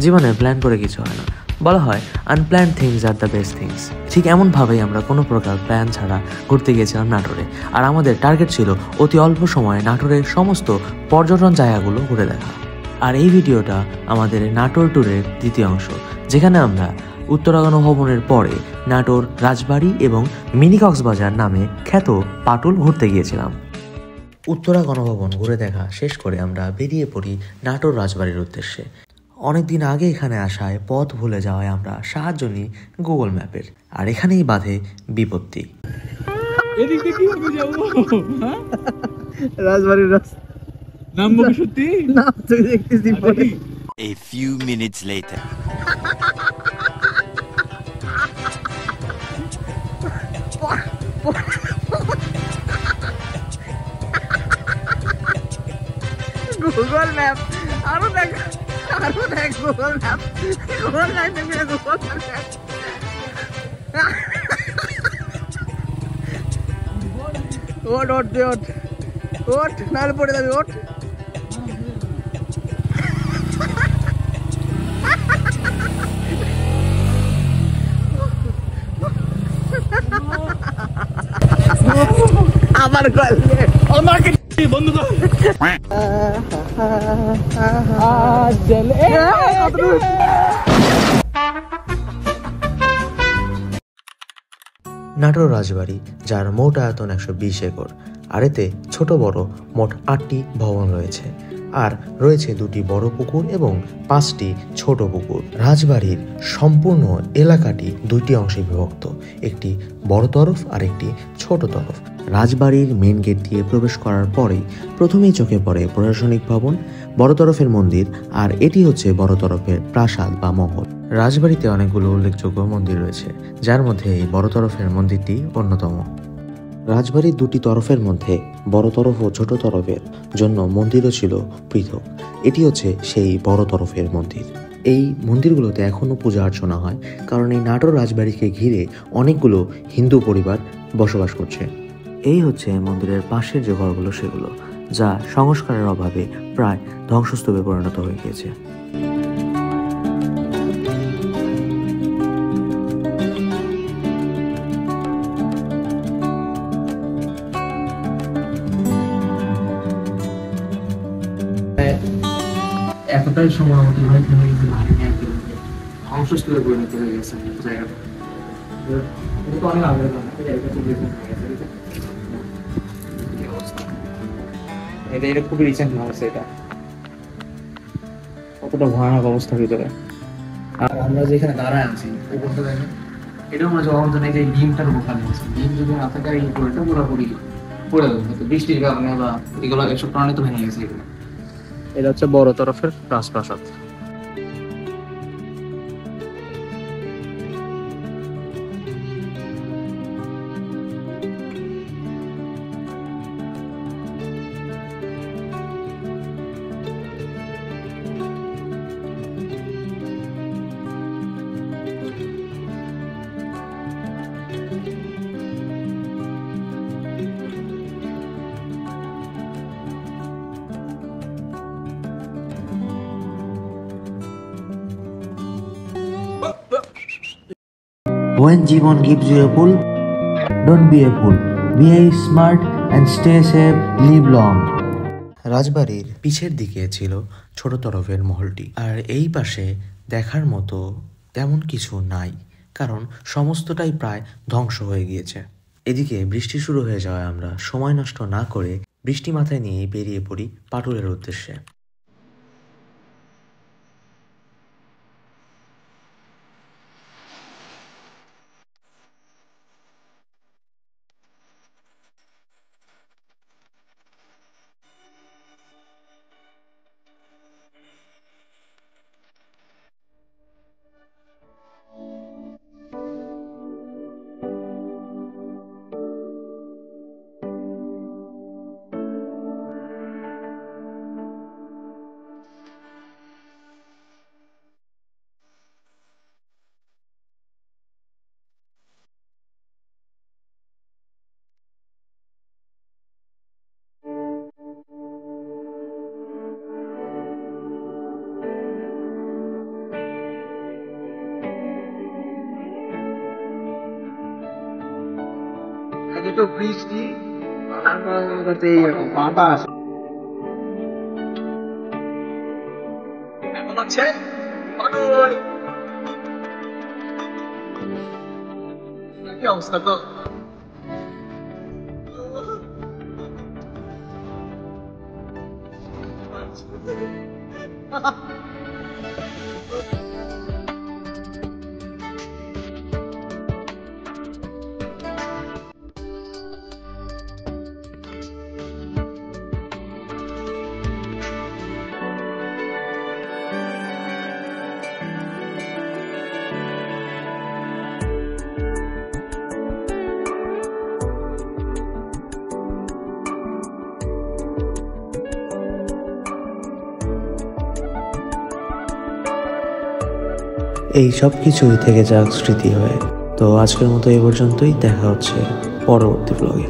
জীবনে প্ল্যান করে কিছু হয় না, বলা হয় unplanned things are the best things. ঠিক এমনভাবেই আমরা কোনো প্রকার প্ল্যান ছাড়া ঘুরতে গিয়েছিলাম নাটোরে। আর আমাদের টার্গেট ছিল অতি অল্প সময়ে নাটোরের সমস্ত পর্যটন জায়গাগুলো ঘুরে দেখা। আর এই ভিডিওটা আমাদের নাটোর ট্যুরের দ্বিতীয় অংশ, যেখানে আমরা উত্তরা গণভবনের পরে নাটোর রাজবাড়ি এবং মিনি কক্সবাজার নামে খ্যাত পাটুল ঘুরতে গিয়েছিলাম। উত্তরা গণভবন ঘুরে দেখা শেষ করে আমরা বেরিয়ে পড়ি নাটোর রাজবাড়ির উদ্দেশ্যে। অনেকদিন আগে এখানে আসায় পথ ভুলে যাওয়ায় আমরা সাহায্য নিই গুগল ম্যাপের, আর এখানেই বাধে বিপত্তি। রাজবাড়ির রাস্তা নামবো কি সত্যি? না, তুই দেখতেছি পরে। A few minutes later. Google map আরো দেখ গুগল ম্যাপ ওট নাহলে পড়ে যাবি। ওট আমার বন্ধু নাটোর রাজবাড়ি, যার মোট আয়তন 120 একর, আর এতে ছোট বড় মোট 8টি ভবন রয়েছে, আর রয়েছে 2টি বড় পুকুর এবং 5টি ছোট পুকুর। রাজবাড়ির সম্পূর্ণ এলাকাটি 2টি অংশে বিভক্ত, একটি বড় তরফ আর একটি ছোট তরফ। রাজবাড়ির মেন গেট দিয়ে প্রবেশ করার পরেই প্রথমেই চোখে পড়ে প্রশাসনিক ভবন, বড় তরফের মন্দির, আর এটি হচ্ছে বড় তরফের প্রাসাদ বা মহল। রাজবাড়িতে অনেকগুলো উল্লেখযোগ্য মন্দির রয়েছে, যার মধ্যে এই বড় তরফের মন্দিরটি অন্যতম। রাজবাড়ির 2টি তরফের মধ্যে বড় তরফ ও ছোট তরফের জন্য মন্দিরও ছিল পৃথক। এটি হচ্ছে সেই বড় তরফের মন্দির। এই মন্দিরগুলোতে এখনও পূজা অর্চনা হয়, কারণ এই নাটোর রাজবাড়িকে ঘিরে অনেকগুলো হিন্দু পরিবার বসবাস করছে। এই হচ্ছে মন্দিরের পাশের যে ঘরগুলো সেগুলো, যা সংস্কারের অভাবে প্রায় ধ্বংসস্তূপে পরিণত হয়ে গিয়েছে। এতটাই সময় অতিবাহিত হয়ে গেছে, ধ্বংসস্তূপে পরিণত হয়ে গেছে জায়গাটা। এটা তো অনেক আগের কথা, এটা খুবই রিসেন্ট না হচ্ছে। এটা কতটা ভয়ানক অবস্থার ভিতরে। আর আমরা যেখানে দাঁড়ায় আছি উপরটা দেখেন, এটাও মনে হচ্ছে অবন্ত নেই যে ডিমটার উপর খালি আছে। ডিম যদি না থাকে এই উপরটা পুরোপুরি পড়ে যাবে, হয়তো বৃষ্টির কারণে বা এগুলো এসব কারণে তো ভেঙে গেছে এগুলো। এটা হচ্ছে বড় তরফের রাজপ্রাসাদ। When Jivon gives you a pull, don't be a fool. Be smart and stay safe. Live long. রাজবাড়ির পিছের দিকে ছিল ছোট তরফের মহলটি, আর এই পাশে দেখার মতো তেমন কিছু নাই, কারণ সমস্তটাই প্রায় ধ্বংস হয়ে গিয়েছে। এদিকে বৃষ্টি শুরু হয়ে যাওয়ায় আমরা সময় নষ্ট না করে বৃষ্টি মাথায় নিয়ে বেরিয়ে পড়ি পাটুলের উদ্দেশ্যে। এদিকে তো বৃষ্টি, তারপর করতে এইরকম বাতাস। এখন হচ্ছে পাগল। কি অবস্থা তো? এই সব কিছুই থেকে যাক স্মৃতি হয়ে। তো আজকের মতো এই পর্যন্তই, দেখা হচ্ছে পরবর্তী ব্লগে।